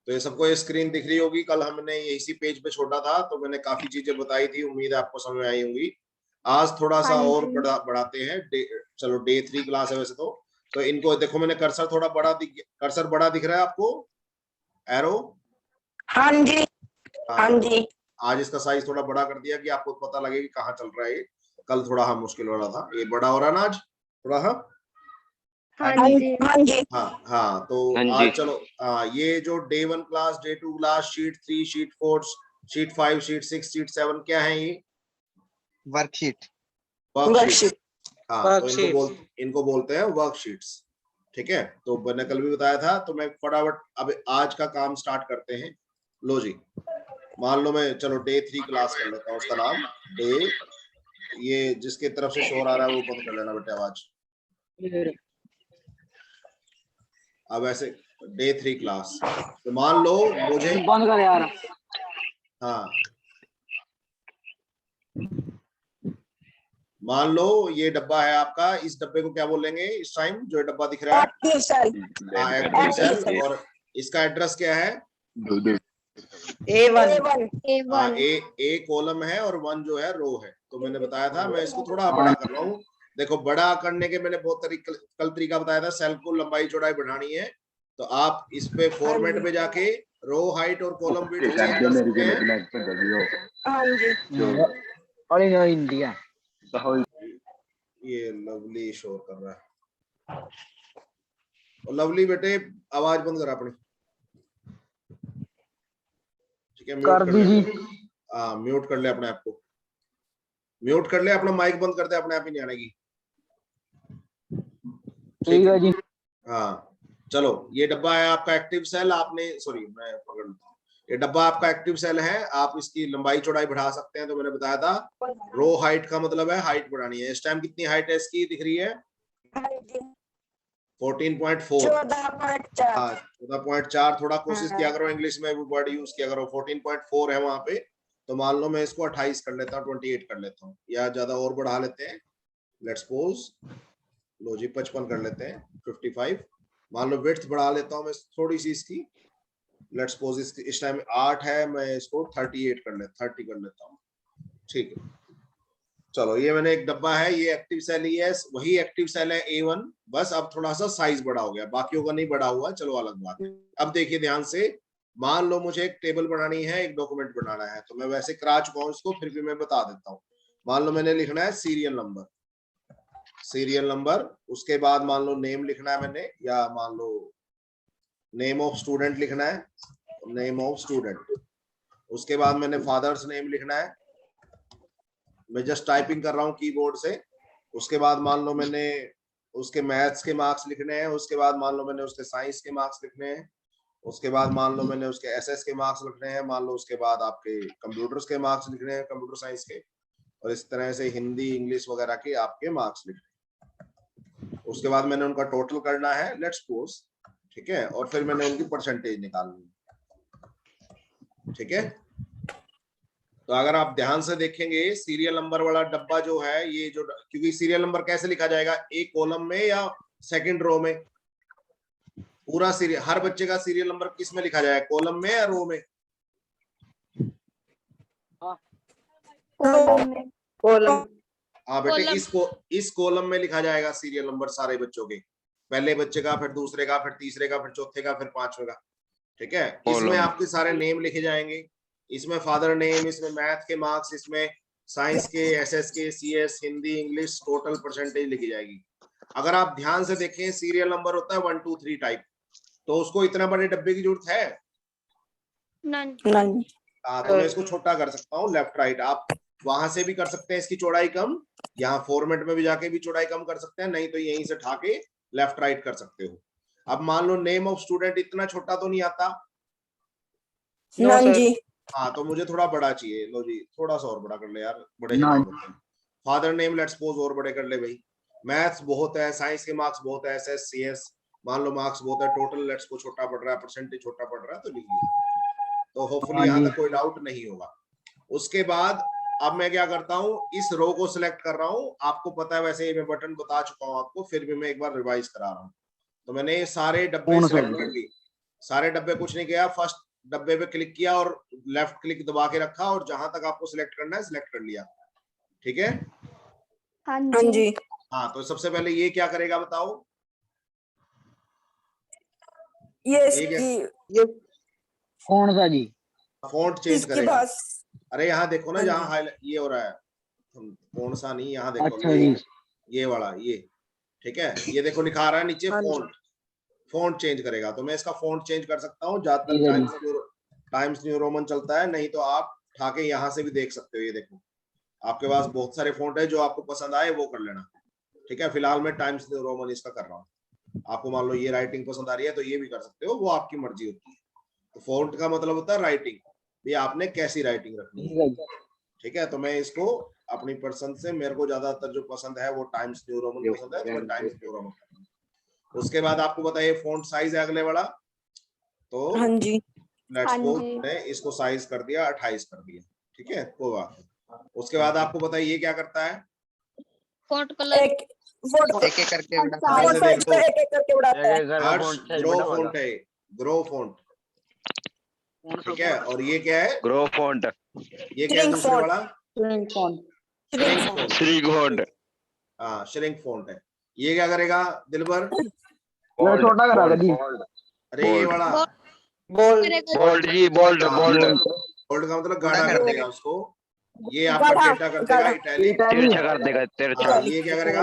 तो ये सबको ये स्क्रीन दिख रही होगी। कल हमने ये इसी पेज पे छोड़ा था, तो मैंने काफी चीजें बताई थी, उम्मीद है आपको समझ में आई होंगी। आज थोड़ा सा और बढ़ाते हैं। चलो डे 3 क्लास है वैसे तो इनको देखो, मैंने कर्सर थोड़ा बड़ा कर्सर बड़ा दिख रहा है आपको, एरो? हाँ जी, हाँ जी। आज इसका साइज थोड़ा बड़ा कर दिया कि आपको पता लगे कि कहाँ चल रहा है ये। कल थोड़ा हाँ मुश्किल हो रहा था, ये बड़ा हो रहा है ना आज थोड़ा। हाँ हाँ जी, हाँ जी। हाँ तो आज चलो ये जो day 1 class, day 2 class, sheet 3, sheet 4, sheet 5, sheet 6, sheet 7 क्या है ये? वर्कशीट। वर्कशीट। हाँ तो इनको बोलते हैं वर्कशीट्स। ठीक है, तो मैंने कल भी बताया था, तो मैं फटाफट अब आज का काम स्टार्ट करते हैं। लो जी, मान लो मैं चलो डे 3 क्लास कर लेता हूँ, उसका नाम डे, ये जिसके तरफ से शोर आ रहा है वो बंद कर लेना बेटे आवाज। अब ऐसे डे 3 क्लास, तो मान लो मुझे बंद कर यार। हाँ मान लो ये डब्बा है आपका, इस डब्बे को क्या बोलेंगे इस टाइम, जो ये डब्बा दिख रहा है? Active cell. Active cell. और इसका एड्रेस क्या है? A1। ए कॉलम है और 1 जो है रो है। तो मैंने बताया था, मैं इसको थोड़ा बड़ा कर रहा हूँ। देखो बड़ा करने के मैंने बहुत कल तरीका बताया था। सेल को लंबाई चौड़ाई बढ़ानी है, तो आप इस पे फॉर्मेट में जाके रो हाइट और कॉलम विड्थ चेंज कर सकते हैं। इंडिया ये लवली शोर कर रहा है। और लवली बेटे आवाज बंद करा अपनी। ठीक है, म्यूट कर ले। हाँ म्यूट कर ले अपने आप को, म्यूट कर ले अपना माइक बंद कर दे, अपने आप ही नहीं आनेगी। ठीक है जी। हाँ चलो, ये डब्बा है आपका एक्टिव सेल। आपने सॉरी मैं पकड़ लेता हूँ, ये डब्बा आपका एक्टिव सेल है। आप इसकी लंबाई चौड़ाई बढ़ा सकते हैं। तो मैंने बताया था रो हाइट का मतलब है हाइट बढ़ानी है। इस टाइम कितनी हाइट है इसकी दिख रही है? 14.4। 14.4। थोड़ा कोशिश किया करो इंग्लिश में वो वर्ड यूज किया करो। 14.4 है वहां पे। तो मान लो मैं इसको 28 कर लेता हूँ, 28 कर लेता हूँ, या ज्यादा और बढ़ा लेते हैं। लेट्स सपोज लो जी 55 कर लेते हैं, 55। मान लो विड्थ बढ़ा लेता हूँ मैं थोड़ी सी इसकी। लेट्स सपोज इस टाइम 8 है, मैं इसको 30 कर लेता हूँ। ठीक है, चलो ये मैंने एक डब्बा है, ये एक्टिव सेल ही है, वही एक्टिव सेल है A1, बस अब थोड़ा सा साइज बड़ा हो गया, बाकियों का नहीं बड़ा हुआ। चलो अलग बात है। अब देखिए ध्यान से, मान लो मुझे एक टेबल बनानी है, एक डॉक्यूमेंट बनाना है, तो मैं वैसे करा चुका हूँ इसको, फिर भी मैं बता देता हूँ। मान लो मैंने लिखना है सीरियल नंबर, उसके बाद मान लो नेम लिखना है मैंने, या मान लो नेम ऑफ स्टूडेंट लिखना है, नेम ऑफ स्टूडेंट। उसके बाद मैंने फादर्स नेम लिखना है, मैं जस्ट टाइपिंग कर रहा हूँ कीबोर्ड से। उसके बाद मान लो मैंने उसके मैथ्स के मार्क्स लिखने हैं। उसके बाद मान लो मैंने उसके साइंस के मार्क्स लिखने हैं। उसके बाद मान लो मैंने उसके एसएस के मार्क्स लिखने हैं। मान लो उसके बाद आपके कंप्यूटर्स के मार्क्स लिखने हैं, कंप्यूटर साइंस के, और इस तरह से हिंदी इंग्लिश वगैरह के आपके मार्क्स लिखने हैं। उसके बाद मैंने उनका टोटल करना है, लेट्स सपोज, ठीक है, और फिर मैंने उनकी परसेंटेज निकालनी है। ठीक है, तो अगर आप ध्यान से देखेंगे सीरियल नंबर वाला डब्बा जो है, ये जो, क्योंकि सीरियल नंबर कैसे लिखा जाएगा, एक कॉलम में या सेकंड रो में? पूरा सीरियल, हर बच्चे का सीरियल नंबर किस में लिखा जाएगा, कॉलम में या रो में? कॉलम। हाँ बेटे, इस कॉलम में लिखा जाएगा सीरियल नंबर सारे बच्चों के, पहले बच्चे का, फिर दूसरे का, फिर तीसरे का, फिर चौथे का, फिर पांचवे का। ठीक है, इसमें आपके सारे नेम लिखे जाएंगे। इसमें फादर नेम, इसमें मैथ के मार्क्स, इसमें साइंस के, एसएस के, CS, Hindi, English, total percentage लिखी जाएगी। अगर आप ध्यान से देखें, सीरियल नंबर होता है 1 2 3 टाइप, तो उसको इतना बड़े डब्बे की जरूरत है? नहीं। हाँ, तो मैं इसको छोटा कर सकता हूँ, लेफ्ट राइट। आप वहां से भी कर सकते हैं इसकी चौड़ाई कम, यहाँ फॉर्मेट में भी जाके भी चौड़ाई कम कर सकते हैं, नहीं तो यहीं से ठाके लेफ्ट राइट कर सकते हो। अब मान लो नेम ऑफ स्टूडेंट इतना छोटा तो नहीं आता। नहीं जी। हाँ, तो मुझे थोड़ा बड़ा चाहिए। लो जी, थोड़ा सा और बड़ा कर ले यार, बड़े जवाब होते हैं। फादर नेम लेट्स सपोज और बड़े कर ले भाई। मैथ्स बहुत है, साइंस के मार्क्स बहुत है, एसएस सीएस मान लो मार्क्स बहुत है, टोटल लेट्स को छोटा पड़ रहा है, परसेंटेज छोटा पड़ रहा है, तो लिखिए। तो होपफुली यहाँ तक कोई डाउट नहीं होगा। उसके बाद अब मैं क्या करता हूँ, इस रो को सिलेक्ट कर रहा हूँ। आपको पता है वैसे मैं बटन बता चुका हूँ आपको, फिर भी मैं एक बार रिवाइज करा रहा हूँ। तो मैंने सारे डब्बे सिलेक्ट कर लिए, सारे डब्बे कुछ नहीं किया, फर्स्ट डब्बे पे क्लिक किया और लेफ्ट क्लिक दबा के रखा और जहां तक आपको सिलेक्ट करना है सिलेक्ट कर लिया। ठीक है, हाँ जी। हाँ तो सबसे पहले ये क्या करेगा बताओ, ये ये क्या, ये कौन सा जी? फॉन्ट चेंज इसके करेगा। पास। अरे यहाँ देखो ना, हाँ जहाँ जी। हाईलाइट ये हो रहा है, कौन सा नहीं, यहाँ देखो अच्छा जी। ये वाला ये, ठीक है, ये देखो लिखा आ रहा है नीचे हाँ जी। फॉन्ट, फॉन्ट चेंज करेगा। तो मैं इसका फॉन्ट चेंज कर सकता हूँ जहां ठीक है तक टाइम्स न्यू रोमन चलता है, नहीं तो आप उठा के यहाँ से भी देख सकते हो। ये देखो आपके पास बहुत सारे फॉन्ट है, जो आपको पसंद आए वो कर लेना। ठीक है, फिलहाल मैं टाइम्स न्यू रोमन इसका कर रहा हूँ। आपको मान लो ये राइटिंग पसंद आ रही है तो ये भी कर सकते हो, वो आपकी मर्जी होती है। तो फॉन्ट का मतलब होता है राइटिंग, ये आपने कैसी राइटिंग रखनी है। ठीक है, तो मैं इसको अपनी पसंद से, मेरे को ज्यादातर जो पसंद है वो टाइम्स न्यू रोमन पसंद है, तो मैं टाइम्स न्यू रोमन कर रहा हूं। उसके बाद आपको बताइए फॉन्ट साइज है अगले वाला, तो हाँ जी। लेट्स सपोज मैंने इसको साइज कर दिया 28 कर दिया। ठीक है, कोई बात नहीं। उसके बाद आपको बताइए ये क्या करता है, फॉन्ट कलर एक फोटो एक एक करके बढ़ाता हाँ, है। इसे साइज देख को लो, एक एक करके बढ़ाता है। हर्ष ग्रो फॉन्ट है, ग्रो फॉन्ट। ठीक है, और ये क्या है, ग्रो फॉन्ट, ये क्या है Shrink दूसरे font. वाला, Shrink font. Shrink font. Shri font, हाँ श्रिंक फॉन्ट है। ये क्या करेगा दिलबर, छोटा करा बोल्ड, दी। अरे ये वाला बोल्ड। बोल्ड जी, बोल्ड बोल्ड, बोल्ड का मतलब बड़ा गाढ़ा कर कर देगा। देगा उसको। ये आपका गाढ़ा, डेटा कर देगा गाढ़ा। इटैलिक। तिरछा कर देगा, तिरछा। हाँ, ये क्या करेगा,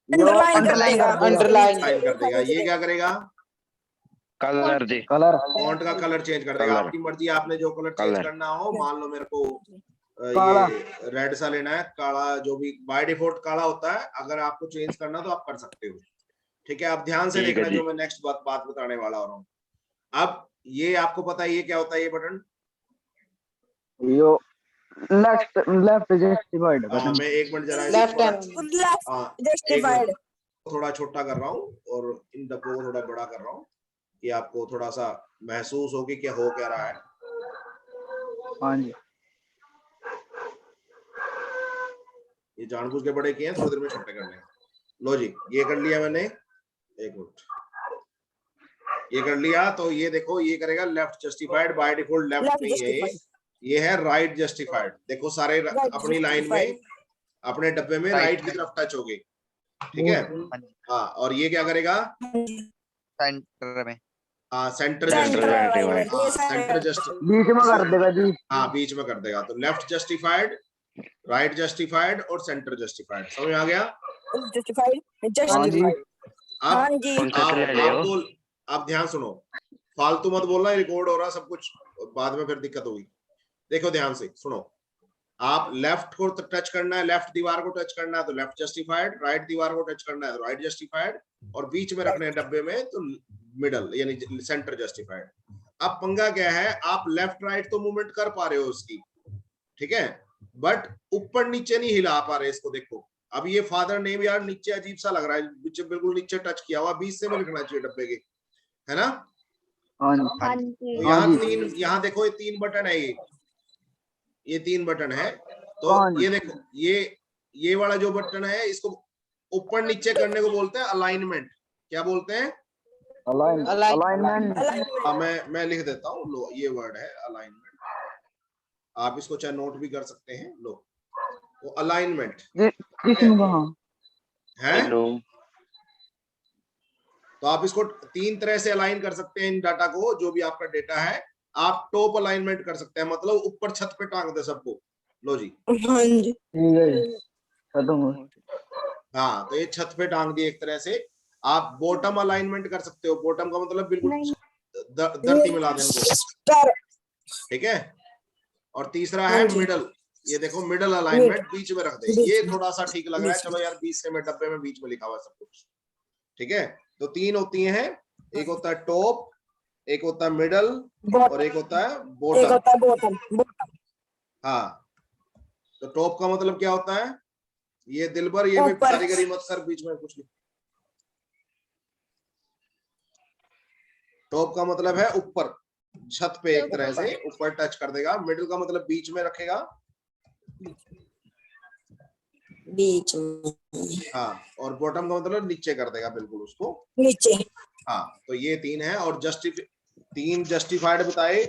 अंडरलाइन कर देगा। अंडरलाइन कर देगा। ये क्या करेगा, कलर जी, कलर। फॉन्ट का कलर चेंज कर देगा। कलर, आपकी मर्जी, आपने जो कलर चेंज कलर। करना हो। मान लो मेरे को काला। ये रेड सा लेना है, काला, जो भी बाय डिफॉल्ट काला होता है। अगर आपको चेंज करना तो आप कर सकते हो। ठीक है, आप ध्यान से ठीक है देखना जी। जो मैं नेक्स्ट बात बताने वाला हो रहा हूँ। अब ये आपको पता है ये क्या होता है, ये बटन, यो लेफ्ट लेफ्ट जस्टिफाइड हाँ मैं एक मिनट जरा इसको लेफ्ट थोड़ा, हैंड हाँ एक जस्टिफाइड। मिनट, थोड़ा छोटा कर रहा हूँ और इन डब्बों को थोड़ा बड़ा कर रहा हूँ कि आपको थोड़ा सा महसूस हो कि क्या हो क्या रहा है। हाँ जी। ये जानबूझ के बड़े किए हैं, थोड़ी देर में छोटे करने हैं। लो जी, ये कर लिया मैंने, एक मिनट, ये कर लिया। तो ये देखो ये करेगा left justified, by default left नहीं है ये है राइट जस्टिफाइड। देखो सारे अपनी लाइन में, अपने डब्बे में राइट की तरफ टच हो गए। ठीक है, हाँ, और ये क्या करेगा, सेंटर में। हाँ centre centre justified, alignment. Centre just, बीच में कर देगा जी। हाँ बीच में कर देगा। तो लेफ्ट जस्टिफाइड, राइट जस्टिफाइड और सेंटर जस्टिफाइड। समझ आ गया, जस्टिफाइड हाँ जी। जस्टिफाइड। हाँ अब जी। पंकज ले लियो। आप ध्यान सुनो, फालतू मत बोलना, रिकॉर्ड हो रहा सब कुछ, बाद में फिर दिक्कत होगी। देखो ध्यान से सुनो, आप लेफ्ट को टच करना है, लेफ्ट दीवार को टच करना है तो लेफ्ट जस्टिफाइड, राइट दीवार को टच करना है तो राइट जस्टिफाइड, और बीच में रखने हैं डब्बे में तो मिडल यानी सेंटर जस्टिफाइड। अब पंगा क्या है, आप लेफ्ट राइट तो मूवमेंट कर पा रहे हो उसकी, ठीक है, बट ऊपर नीचे नहीं हिला पा रहे इसको। देखो अब ये फादर नेम यार नीचे अजीब सा लग रहा है, बिल्कुल नीचे टच किया हुआ, बीच से भी लिखना चाहिए डब्बे के, है ना। हाँ जी। तो यहाँ तीन, यहाँ देखो ये तीन बटन है, ये तीन बटन है। तो ये देखो ये वाला जो बटन है इसको ऊपर नीचे करने को बोलते हैं अलाइनमेंट। क्या बोलते हैं, अलाइनमेंट। मैं लिख देता हूँ, लो ये वर्ड है अलाइनमेंट, आप इसको चाहे नोट भी कर सकते हैं। लो वो अलाइनमेंट किसमें कहाँ है। तो आप इसको तीन तरह से अलाइन कर सकते हैं इन डाटा को, जो भी आपका डेटा है। आप टॉप अलाइनमेंट कर सकते हैं, मतलब ऊपर छत पे टांग दे सबको। लो जी, हाँ जी। ठीक है जी, खत्म हो। हाँ तो ये छत पे टांग दिए एक तरह से। आप बॉटम अलाइनमेंट कर सकते हो, बॉटम का मतलब बिल्कुल धरती मिला देने को, ठीक है। और तीसरा है मिडल, ये देखो मिडल अलाइनमेंट, बीच में रख दे। ये थोड़ा सा ठीक लग रहा है, चलो यार बीच से में डब्बे में बीच में लिखा हुआ सब कुछ, ठीक है। तो तीन होती हैं, एक होता है टॉप, एक होता है मिडल और एक होता है बॉटम। हाँ, तो टॉप का मतलब क्या होता है, ये दिलबर ये भी कारीगरी मत कर बीच में कुछ नहीं। टॉप का मतलब है ऊपर छत पे एक तरह से ऊपर टच कर देगा। मिडिल का मतलब बीच में रखेगा, बीच में। हाँ, और बॉटम का मतलब नीचे कर देगा बिल्कुल उसको नीचे। हाँ, तो ये 3 है। और तीन जस्टिफाइड बताए।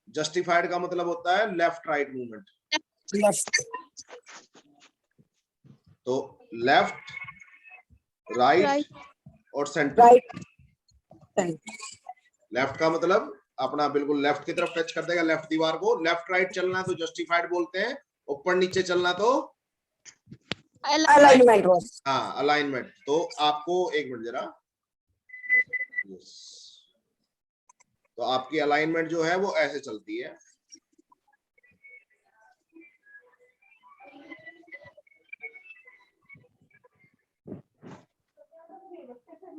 जस्टिफाइड का मतलब होता है लेफ्ट राइट मूवमेंट। लेफ्ट तो लेफ्ट, राइट Right. और सेंटर। राइट लेफ्ट का मतलब अपना बिल्कुल लेफ्ट की तरफ टच कर देगा लेफ्ट दीवार को। लेफ्ट राइट चलना तो जस्टिफाइड बोलते हैं, ऊपर नीचे चलना तो अलाइनमेंट बॉस। हाँ अलाइनमेंट। तो आपको एक मिनट जरा, यस, तो आपकी अलाइनमेंट जो है वो ऐसे चलती है।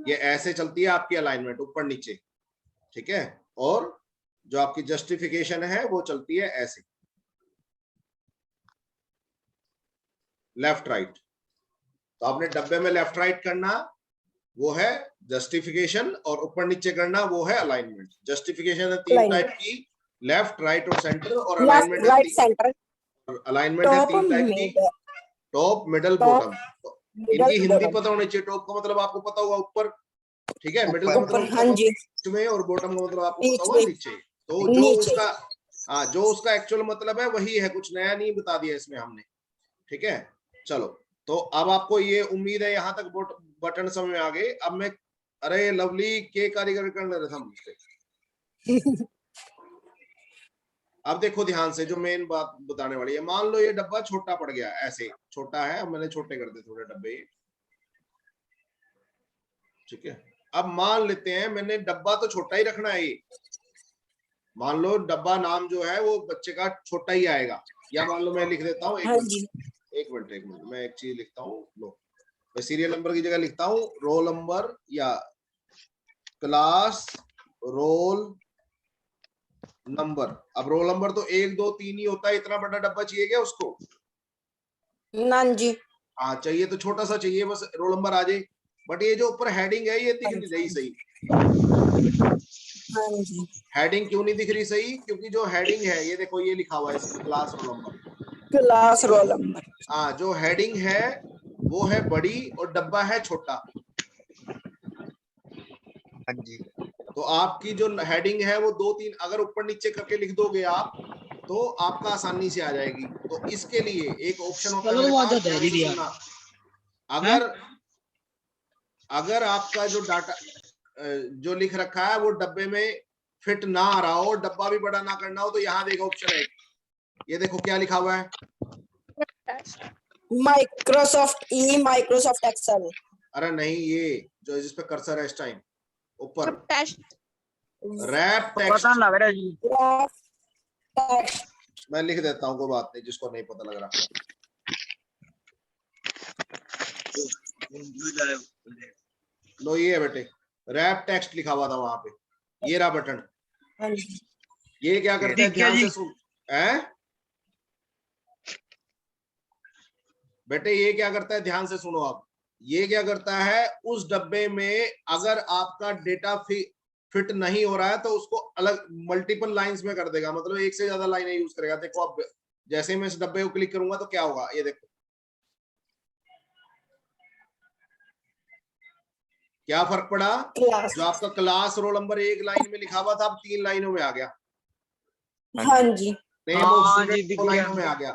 ये ऐसे चलती है आपकी अलाइनमेंट, ऊपर नीचे, ठीक है। और जो आपकी जस्टिफिकेशन है वो चलती है ऐसे, लेफ्ट राइट। तो आपने डब्बे में लेफ्ट राइट करना वो है जस्टिफिकेशन, और ऊपर नीचे करना वो है अलाइनमेंट। जस्टिफिकेशन है 3 टाइप की, लेफ्ट राइट और सेंटर। और लेफ्ट अलाइनमेंट है राइट सेंटर अलाइनमेंट है टॉप 3 टाइप की, mid top middle top bottom. इनकी मिडल हिंदी बॉटम पता होनी चाहिए। टॉप का मतलब आपको पता होगा ऊपर, ठीक है। मिडिल का मतलब ऊपर, हाँ जी, बीच में, और बॉटम का मतलब आपको पता बीच होगा में नीचे। तो जो नीचे। उसका हाँ जो उसका एक्चुअल मतलब है वही है, कुछ नया नहीं बता दिया इसमें हमने, ठीक है। चलो, तो अब आपको ये उम्मीद है यहाँ तक बटन समझ में आ गए। अब मैं, अरे लवली के कारीगर करने रहा था मुझसे। अब देखो ध्यान से, जो मेन बात बताने वाली है। मान लो ये डब्बा छोटा पड़ गया, ऐसे छोटा है, अब मैंने छोटे कर दिए थोड़े डब्बे, ठीक है। अब मान लेते हैं मैंने डब्बा तो छोटा ही रखना है ये, मान लो डब्बा नाम जो है वो बच्चे का छोटा ही आएगा। या मान लो मैं लिख देता हूँ, हाँ जी, एक मिनट मैं एक चीज लिखता हूँ। लो, मैं सीरियल नंबर की जगह लिखता हूँ रोल नंबर या क्लास रोल नंबर। अब रोल नंबर तो 1 2 3 ही होता है, इतना बड़ा डब्बा चाहिए क्या उसको? ना जी, हाँ चाहिए, तो छोटा सा चाहिए, बस रोल नंबर आ जाए। बट ये जो ऊपर हेडिंग है ये दिख नहीं रही सही। हाँ जी, हेडिंग क्यों नहीं दिख रही सही? क्योंकि जो हेडिंग है ये देखो, ये लिखा हुआ है इसमें class roll number. Class roll number. हाँ, जो हेडिंग है वो है बड़ी और डब्बा है छोटा। हाँ जी। तो आपकी जो हेडिंग है वो 2 3 अगर ऊपर नीचे करके लिख दोगे आप, तो आपका आसानी से आ जाएगी। तो इसके लिए एक ऑप्शन होता है मेरे पास, ध्यान से सुनना। अगर अगर आपका जो डाटा जो लिख रखा है वो डब्बे में फिट ना आ रहा हो, डब्बा भी बड़ा ना करना हो, तो यहाँ देखो ऑप्शन है, ये देखो क्या लिखा हुआ है। Microsoft Microsoft Excel. अरे नहीं, ये जो जिस पे कर्सर है इस टाइम ऊपर, टेस्ट रैप पता टेक्स्ट। नहीं लग रहा जी। मैं लिख देता हूँ, कोई बात नहीं, जिसको नहीं पता लग रहा। लो ये है बेटे, रैप टेक्स्ट लिखा हुआ था वहां पे, ये रहा बटन। हाँ जी, ये क्या करता है, ध्यान से सुन बेटे, ये क्या करता है, ध्यान से सुनो आप। ये क्या करता है, उस डब्बे में अगर आपका डेटा फिट नहीं हो रहा है तो उसको अलग मल्टीपल लाइंस में कर देगा, मतलब एक से ज्यादा लाइनें यूज करेगा। देखो अब जैसे मैं इस डब्बे को क्लिक करूंगा तो क्या होगा, ये देखो क्या फर्क पड़ा। क्लास, जो आपका क्लास रोल नंबर 1 लाइन में लिखा हुआ था, अब 3 लाइनों में आ गया। हाँ जी, नेम ऑफ स्टूडेंट 2 लाइनों में आ गया।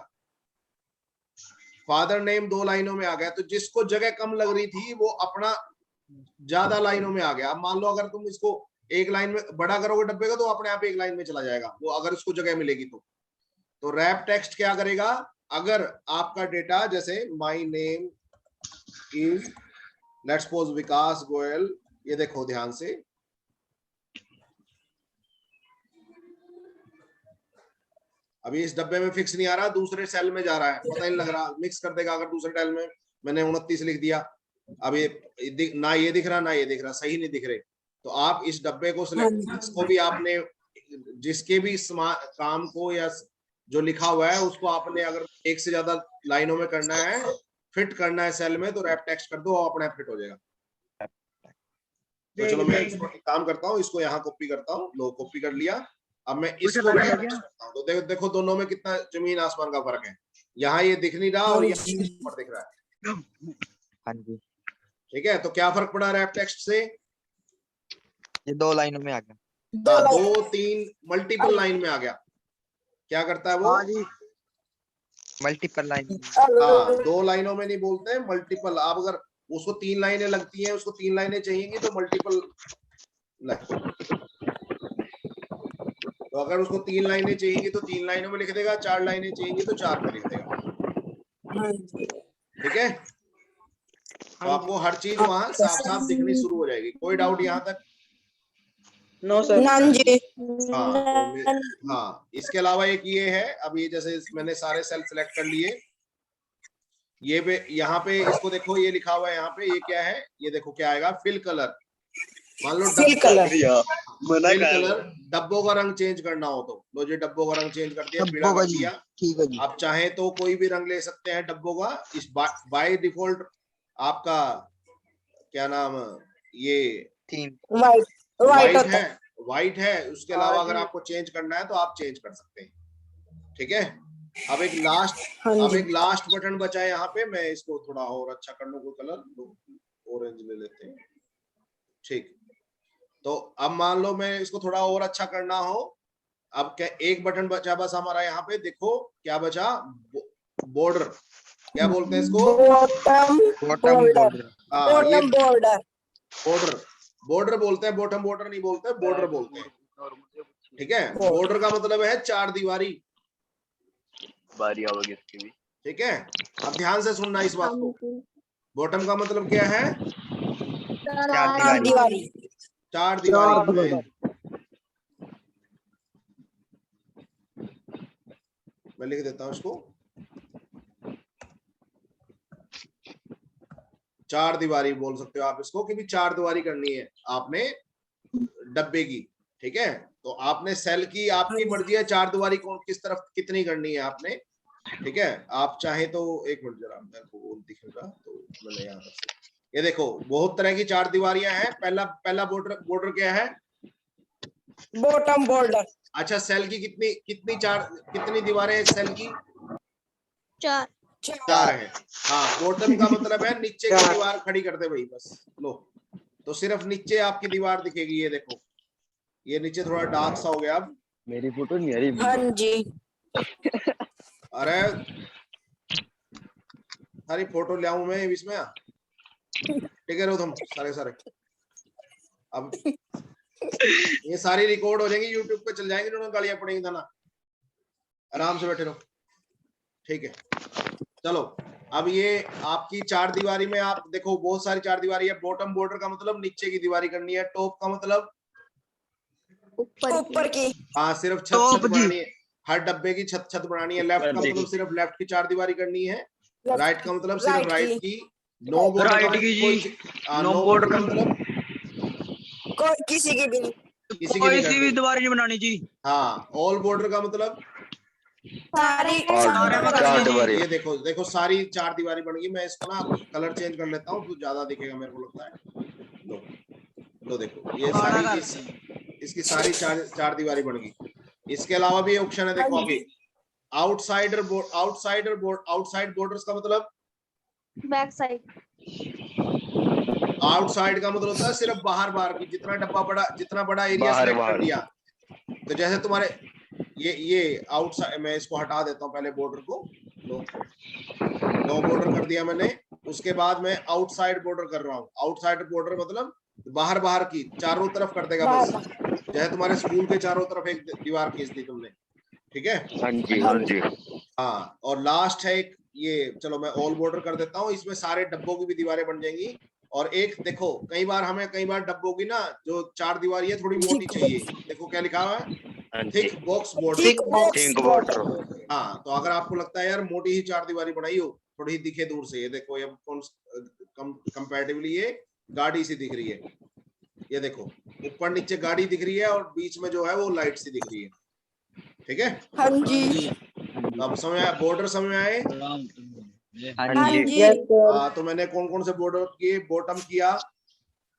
फादर नेम 2 लाइनों में आ गया। तो जिसको जगह कम लग रही थी वो अपना ज्यादा लाइनों में आ गया। अब मान लो अगर तुम इसको एक लाइन में बड़ा करोगे डब्बे का, तो अपने आप एक लाइन में चला जाएगा वो, अगर उसको जगह मिलेगी तो रैप टेक्स्ट क्या करेगा, अगर आपका डेटा जैसे my name is let's suppose Vikas Goyal, ये देखो ध्यान से, अभी इस डब्बे में फिक्स नहीं आ रहा, दूसरे सेल में जा रहा है, पता नहीं लग रहा, मिक्स कर देगा। अगर दूसरे सेल में मैंने 29 लिख दिया, अब ये ना ये दिख रहा ना ये दिख रहा, सही नहीं दिख रहे। तो आप इस डब्बे को सिलेक्ट, इसको भी आपने जिसके भी काम को या जो लिखा हुआ है उसको आपने अगर एक से ज्यादा लाइनों में करना है, फिट करना है सेल में, तो रैप टेक्स्ट कर दो, अपने आप फिट हो जाएगा। तो चलो मैं इसको काम करता हूँ, इसको यहाँ कॉपी करता हूँ। लो कॉपी कर लिया। अब मैं इसको रैप टेक्स्ट करता हूँ, तो देखो दोनों में कितना जमीन आसमान का फर्क है। यहाँ ये दिख नहीं रहा और यहाँ ऊपर दिख रहा है। हाँ जी, ठीक है, तो क्या फर्क पड़ा रैप टेक्स्ट से? ये 2 लाइनों में आ गया। दो हाँ, लाइन 2 3 मल्टीपल लाइन में आ गया। क्या करता है वो? हाँ जी मल्टीपल लाइन। हाँ, 2 लाइनों में नहीं बोलते, मल्टीपल। आप अगर उसको 3 लाइनें लगती हैं, उसको 3 लाइनें चाहिएगी तो मल्टीपल। तो अगर उसको 3 लाइनें चाहिएगी तो 3 लाइनों में लिख देगा, 4 लाइनें चाहिएगी तो 4 में लिख देगा। हाँ जी ठीक है, तो आपको हर चीज वहां साफ साफ दिखनी शुरू हो जाएगी। कोई डाउट यहाँ तक? नो सर नन जी हाँ, तो हाँ, इसके अलावा एक ये है, अब ये जैसे मैंने सारे सेल सिलेक्ट कर लिए, ये पे यहाँ पे इसको देखो, ये लिखा हुआ है यहाँ पे, ये क्या है? ये देखो क्या आएगा, फिल कलर। मान लो फिल कलर फिल कलर, डब्बों का रंग चेंज करना हो तो लो जी, डब्बों का रंग चेंज कर दिया, पीला कर दिया। ठीक है जी। आप चाहे तो कोई भी रंग ले सकते हैं डब्बों का। इस बाय डिफॉल्ट आपका क्या नाम, ये थीम वाइट वाइट व्हाइट होता है, है। व्हाइट है। उसके अलावा अगर आपको चेंज करना है तो आप चेंज कर सकते हैं। ठीक है, अब एक हाँ जी लास्ट बटन बचा है यहाँ पे। मैं इसको थोड़ा और अच्छा कर लूँ, कोई कलर ऑरेंज ले लेते हैं। ठीक, तो अब मान लो मैं इसको थोड़ा और अच्छा करना हो, अब क्या एक बटन बचा बस हमारा यहाँ पे। देखो क्या बचा, बॉर्डर। क्या बोलते हैं इसको? Bottom bottom border border. हाँ, ये बॉटम बॉर्डर बॉर्डर, बॉर्डर बोलते हैं, बॉटम बॉर्डर नहीं बोलते, बॉर्डर बोलते हैं। ठीक है, बॉर्डर का मतलब है 4 दीवारी। बारी आओगी इसकी भी। ठीक है, अब ध्यान से सुनना इस बात को। बॉटम का मतलब क्या है? 4 दीवारी 4 दीवारी। मैं लिख देता हूं इसको, 4 दीवारी बोल सकते हो आप इसको, क्योंकि 4 दीवारी करनी है आपने डब्बे की। ठीक है, तो आपने सेल की आपकी मर्जी है 4 दीवारी कौन किस तरफ कितनी करनी है आपने। ठीक है, आप चाहे तो एक मिनट जरा मेरे को दिखेगा तो मैंने यहाँ ये देखो, बहुत तरह की 4 दीवारियां हैं। पहला बॉर्डर क्या है? Bottom border. अच्छा, सेल की कितनी दीवारें हैं सेल की? 4 4 है। हाँ, बॉटम का मतलब है नीचे की दीवार खड़ी कर दे भाई, बस लो। तो सिर्फ नीचे आपकी दीवार दिखेगी। ये देखो, ये नीचे थोड़ा डार्क सा हो गया। अब मेरी फोटो नहीं आ रही। हाँ जी अरे सारी फोटो ले आऊं मैं इसमें? ठीक है, रो तुम सारे अब ये सारी रिकॉर्ड हो जाएंगी, यूट्यूब पे चल जाएंगे, उन्होंने गालियां पड़ेंगी था ना। आराम से बैठे रहो। ठीक है, चलो। अब ये आपकी 4 दीवारी में आप देखो बहुत सारी 4 दीवारी है। बॉटम बॉर्डर का मतलब नीचे की दीवारी करनी है। टॉप का मतलब ऊपर की। हाँ, सिर्फ छत बनानी है। हर डब्बे की छत बनानी है। लेफ्ट का मतलब सिर्फ लेफ्ट की 4 दीवारी करनी है। राइट का मतलब सिर्फ राइट की। नो बॉर्डर का मतलब किसी की भी नहीं। किसी की नहीं दीवार नहीं बनानी जी। हाँ, ऑल बॉर्डर का मतलब सारी ये देखो सारी 4 दीवारी बन गई। मैं इसको ना कलर चेंज कर लेता हूँ तो ज्यादा दिखेगा मेरे को लगता है। लो देखो, ये सारी इसकी सारी 4 दीवारी बन गई। इसके अलावा भी ऑप्शन है, देखो अभी आउटसाइड बॉर्डर्स का मतलब बैक साइड। आउटसाइड का मतलब होता है सिर्फ बाहर की। जितना बड़ा एरिया सेलेक्ट कर लिया। तो जैसे तुम्हारे ये आउटसाइड, मैं इसको हटा देता हूँ पहले बॉर्डर को। नो बॉर्डर कर दिया मैंने। उसके बाद मैं आउटसाइड बॉर्डर कर रहा हूँ। आउटसाइड बॉर्डर मतलब बाहर की, चारों तरफ कर देगा बस। जैसे तुम्हारे स्कूल के चारों तरफ एक दीवार खींच दी तुमने। ठीक है, हाँ जी। हाँ। और लास्ट है एक ये, चलो मैं ऑल बॉर्डर कर देता हूँ। इसमें सारे डब्बों की भी दीवारें बन जाएंगी। और एक देखो, कई बार डब्बों की ना जो 4 दीवारी है थोड़ी मोटी चाहिए। देखो क्या लिखा हुआ है, थिक बॉक्स बॉर्डर। हाँ, तो अगर आपको लगता है यार मोटी ही 4 दीवारी बनाई हो, थोड़ी ही दिखे दूर से, ये देखो ये कंपैरेटिवली ये गाड़ी सी दिख रही है। ये देखो ऊपर नीचे गाड़ी दिख रही है और बीच में जो है वो लाइट सी दिख रही है। ठीक है, हाँ जी अब समझ आया? बॉर्डर समझ में आए? हाँ जी तो मैंने कौन से बॉर्डर किए? बॉटम किया,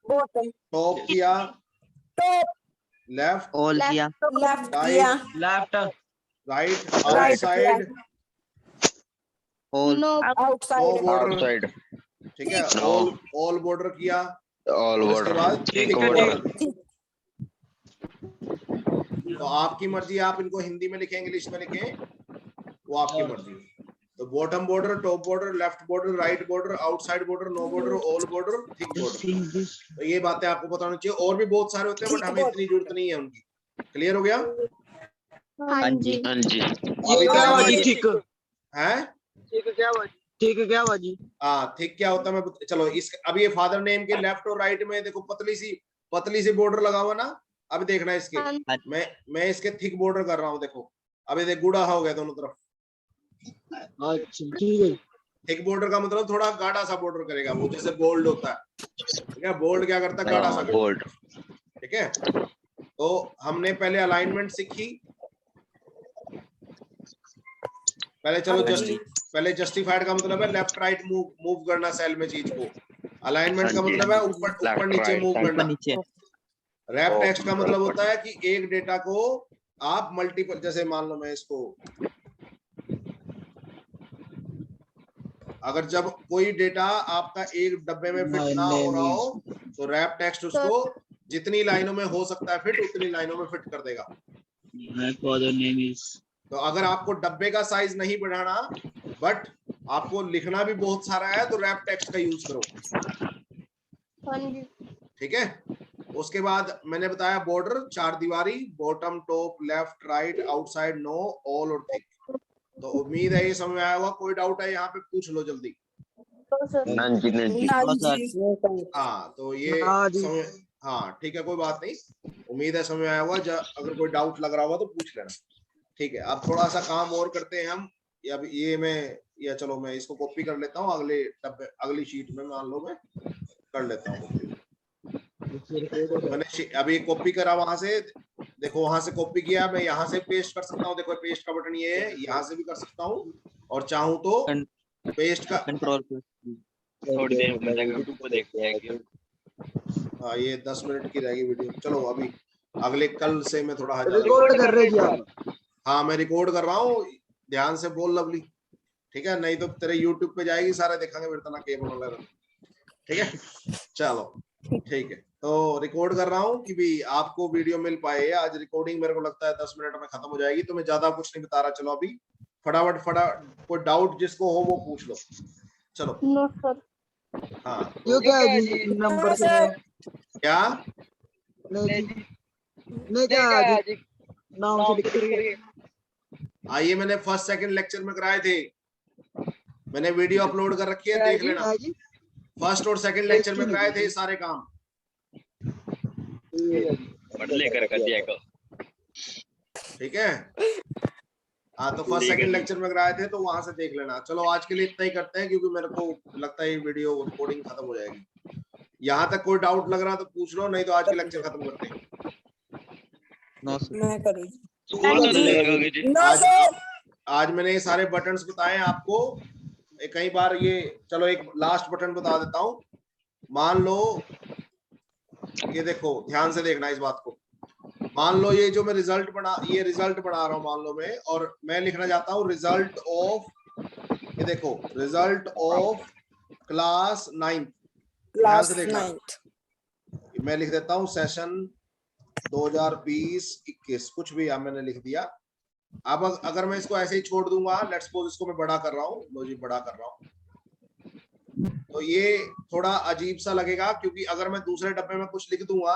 बॉटम टॉप किया, टॉप लेफ्ट ऑल किया, लेफ्ट किया left right, right outside, all no no outside border. Outside, ठीक है, No. ऑल बॉर्डर किया। ऑल और इसके बाद थिक बॉर्डर। तो आपकी मर्जी, आप इनको हिंदी में लिखें इंग्लिश में लिखें, वो आपकी मर्जी। तो bottom border, top border, left border, right border, outside border, no border, all border, thick border. तो ये बातें आपको पता होनी चाहिए। और भी बहुत सारे होते हैं बट हमें इतनी जरूरत नहीं है उनकी। क्लियर हो गया? हाँ जी। हाँ जी। अभी क्या हुआ जी? तक ठीक है। ठीक क्या हुआ जी? हाँ, थिक क्या होता है मैं चलो इस अब ये फादर नेम के लेफ्ट और राइट में देखो पतली सी बॉर्डर लगा हुआ ना। अब देखना इसके, हाँ। मैं इसके थिक बॉर्डर कर रहा हूँ। देखो अब ये देख गुड़ा हो गया दोनों तरफ। अच्छा ठीक है। थिक बॉर्डर का मतलब थोड़ा गाढ़ा सा बॉर्डर करेगा वो, जैसे बोल्ड होता है। ठीक है, बोल्ड क्या करता है? गाढ़ा सा करता है। बोल्ड। ठीक है, तो हमने पहले अलाइनमेंट सीखी। पहले चलो पहले जस्टिफाइड का मतलब है लेफ्ट राइट मूव करना सेल में चीज को। अलाइनमेंट का हाँ जी। मतलब है ऊपर नीचे right, मूव ऊपर करना। नीचे रैप टेक्स्ट का मतलब होता है कि एक डेटा को आप मल्टीपल, जैसे मान लो मैं इसको, अगर जब कोई डेटा आपका एक डब्बे में फिट ना हो रहा हो तो रैप टेक्स्ट उसको जितनी लाइनों में हो सकता है फिट उतनी लाइनों में फिट कर देगा। तो अगर आपको डब्बे का साइज नहीं बढ़ाना बट आपको लिखना भी बहुत सारा है तो रैप टेक्स्ट का यूज करो। हाँ जी। ठीक है, उसके बाद मैंने बताया बॉर्डर 4 दीवारी, bottom, top, left, right, outside, no, all और थिक। तो उम्मीद है ये समझ में आया होगा। कोई डाउट है यहाँ पे पूछ लो जल्दी। तो सर हाँ जी। हाँ तो ये समझ, हाँ ठीक है, कोई बात नहीं। उम्मीद है समझ में आया होगा। अगर कोई डाउट लग रहा होगा तो पूछ लेना। ठीक है, अब थोड़ा सा काम और करते हैं हम। चलो मैं इसको कॉपी कर लेता हूँ अगले डब्बे, अगली शीट में मान लो मैं कर लेता हूँ। मैंने अभी कॉपी करा वहां से, देखो वहां से कॉपी किया, मैं यहाँ से पेस्ट कर सकता हूँ। देखो पेस्ट का बटन ये है, यहाँ से भी कर सकता हूँ और चाहूँ तो पेस्ट का कंट्रोल थोड़ी देर में यूट्यूब को देखते हैं। हाँ ये 10 मिनट की रहेगी वीडियो। चलो अभी अगले कल से मैं थोड़ा रिकॉर्ड कर रहे जी आप? हाँ मैं रिकॉर्ड कर रहा हूँ, ध्यान से बोल लवली। ठीक है, नहीं तो तेरे यूट्यूब पे जाएगी, सारे देखेंगे फिर तना के बोल रहे। ठीक है, चलो ठीक है। तो रिकॉर्ड कर रहा हूँ कि भी आपको वीडियो मिल पाए। आज रिकॉर्डिंग मेरे को लगता है 10 मिनट में खत्म हो जाएगी, तो मैं ज्यादा कुछ नहीं बता रहा। चलो अभी फटाफट कोई डाउट जिसको हो वो पूछ लो। चलो नो सर। हाँ ये क्या है जी? नंबर से क्या नहीं क्या है जी? नाम से लिख करके आइए, मैंने फर्स्ट सेकंड लेक्चर में कराए थे, मैंने वीडियो अपलोड कर रखी है, देख लेना। फर्स्ट और सेकंड लेक्चर में कराए थे सारे काम। लेकर कर दिया को। ठीक है, हाँ तो फर्स्ट सेकंड लेक्चर में कराए थे तो वहां से देख लेना। चलो आज के लिए इतना ही करते हैं क्योंकि मेरे को लगता है ये वीडियो रिकॉर्डिंग खत्म हो जाएगी। यहाँ तक कोई डाउट लग रहा तो पूछ लो, नहीं तो आज के लेक्चर खत्म करते हैं। मैं करूँगी। आज मैंने ये सारे बटन्स बताए आपको। कई बार ये, चलो एक लास्ट बटन बता देता हूँ। मान लो ये देखो, ध्यान से देखना इस बात को। मान लो ये जो मैं रिजल्ट बना रहा हूँ मान लो मैं, और मैं लिखना चाहता हूँ रिजल्ट ऑफ, ये देखो रिजल्ट ऑफ क्लास 9th। ध्यान से देखना, मैं लिख देता हूँ सेशन 2020-21 कुछ भी मैंने लिख दिया। अब अगर मैं इसको ऐसे ही छोड़ दूंगा, लेट्स सपोज इसको मैं बड़ा कर रहा हूँ, लो जी बड़ा कर रहा हूँ, तो ये थोड़ा अजीब सा लगेगा क्योंकि अगर मैं दूसरे डब्बे में कुछ लिख दूंगा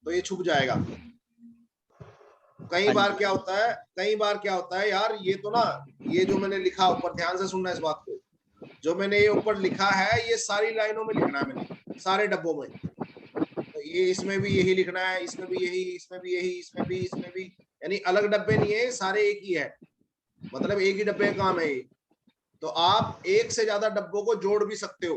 तो ये छुप जाएगा। कई बार क्या होता है यार, ये तो ना, ये जो मैंने लिखा ऊपर, ध्यान से सुनना इस बात को, जो मैंने ये ऊपर लिखा है ये सारी लाइनों में लिखना है मैंने, सारे डब्बों में। तो ये इसमें भी यही लिखना है, इसमें भी यही, इसमें भी यही, इसमें भी, यानी अलग डब्बे नहीं है, सारे एक ही है, मतलब एक ही डब्बे का काम है ये। तो आप एक से ज्यादा डब्बों को जोड़ भी सकते हो।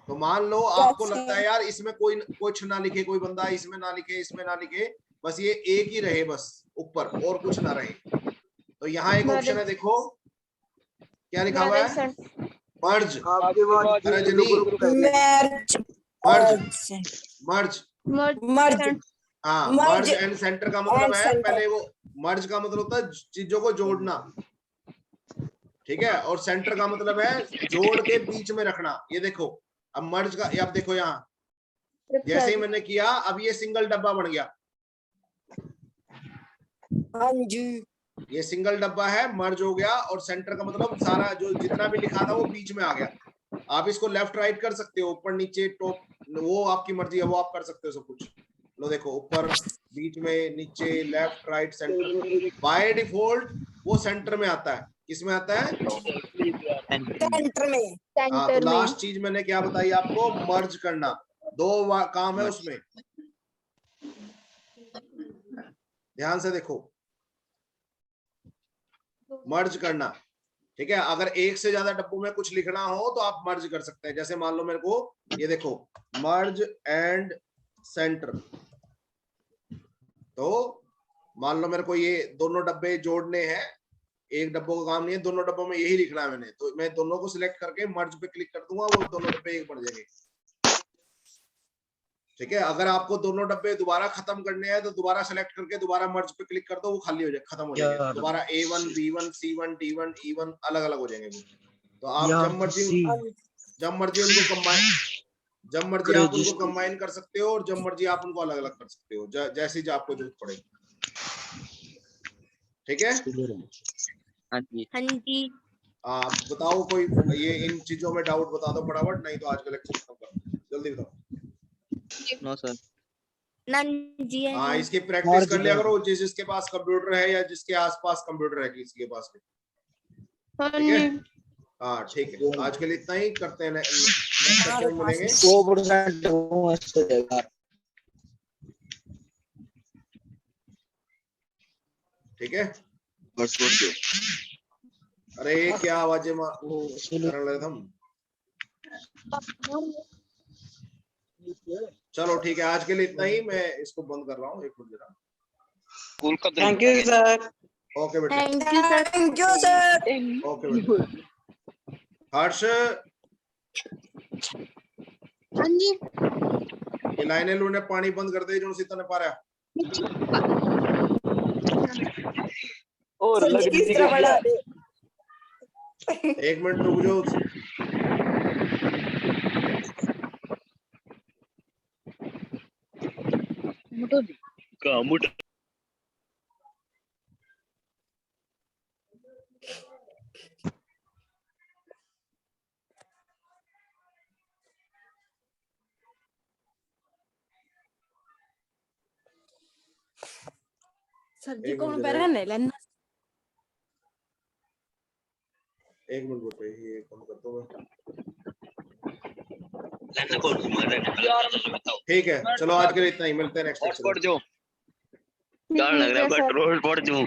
तो मान लो आपको लगता है यार इसमें कोई कुछ ना लिखे, कोई बंदा इसमें ना लिखे, इसमें ना लिखे, बस ये एक ही रहे, बस ऊपर और कुछ ना रहे। तो यहाँ एक ऑप्शन है, देखो क्या लिखा हुआ है, मर्ज। मर्ज हाँ, मर्ज एंड सेंटर का मतलब है, पहले वो मर्ज का मतलब होता है चीजों को जोड़ना, ठीक है, और सेंटर का मतलब है जोड़ के बीच में रखना। ये देखो अब मर्ज का, अब देखो यहाँ जैसे ही मैंने किया अब ये सिंगल डब्बा बन गया, हाँ जी। ये सिंगल डब्बा है, मर्ज हो गया, और सेंटर का मतलब सारा जो जितना भी लिखा था वो बीच में आ गया। आप इसको लेफ्ट राइट कर सकते हो, ऊपर नीचे टॉप, वो आपकी मर्जी है, वो आप कर सकते हो सब कुछ। लो देखो, ऊपर, बीच में, नीचे, left right centre. By default वो सेंटर में आता है। किसमें आता है? सेंटर में। हाँ, तो सेंटर में। लास्ट चीज मैंने क्या बताई आपको? मर्ज करना। दो काम है उसमें, ध्यान से देखो, मर्ज करना। ठीक है, अगर एक से ज्यादा डब्बों में कुछ लिखना हो तो आप मर्ज कर सकते हैं। जैसे मान लो मेरे को ये देखो, मर्ज एंड सेंटर, तो मान लो मेरे को ये दोनों डब्बे जोड़ने हैं, एक डब्बों का काम नहीं है, दोनों डब्बों में यही लिखना है मैंने, तो मैं दोनों को सिलेक्ट करके मर्ज पे क्लिक कर दूंगा, वो दोनों डब्बे एक बन जाएंगे। ठीक है, अगर आपको दोनों डब्बे दोबारा खत्म करने हैं तो दोबारा सेलेक्ट करके दोबारा मर्ज पे क्लिक कर दो, वो खाली हो जाए, खत्म हो जाएंगे। दोबारा A1, B1, C1, D1, E1 अलग अलग हो जाएंगे। तो आप जब मर्जी उनको कंबाइन, जब मर्जी आप उनको कंबाइन कर सकते हो, और जब मर्जी आप उनको अलग अलग कर सकते हो, जैसी जो आपको जरूरत पड़े। ठीक है, हाँ जी। हाँ जी। आप बताओ कोई ये इन चीजों में डाउट बता दो फटाफट, नहीं तो आज का लेक्चर खत्म कर, जल्दी बताओ। No sir. नन जी है। हाँ, इसकी प्रैक्टिस कर लिया करो, जिसके पास कंप्यूटर है या जिसके आसपास कंप्यूटर है, किसी के पास भी। हाँ ठीक है, जी। हाँ ठीक है, आज के लिए इतना ही करते हैं, नेक्स्ट सेशन में मिलेंगे। 100% ठीक है, बस छोड़ दो। अरे क्या आवाजें करने लगे हम। चलो ठीक है, आज के लिए इतना ही, मैं इसको बंद कर रहा हूँ, एक मिनट जरा। स्कूल का थैंक यू सर। ओके बेटा, thank you sir. Thank you sir. Okay बेटा। हर्ष, हाँ जी। ये लाइनें लूने पानी बंद कर दे जो सी तने पा रहा। और लग इस तरह बढ़ा दे। एक मिनट रुक जाओ। का मुट सर जी एक कौन मिनट पे जरा, रहने लेना। एक मिनट बेटे, ये कम कर दो मैं। लेना को यार मुझे बताओ। ठीक है, चलो आज के लिए इतना ही, मिलते हैं नेक्स्ट हॉटस्पॉट लेक्चर में। जो गाल लग रहा है, बट रोड पड़ जो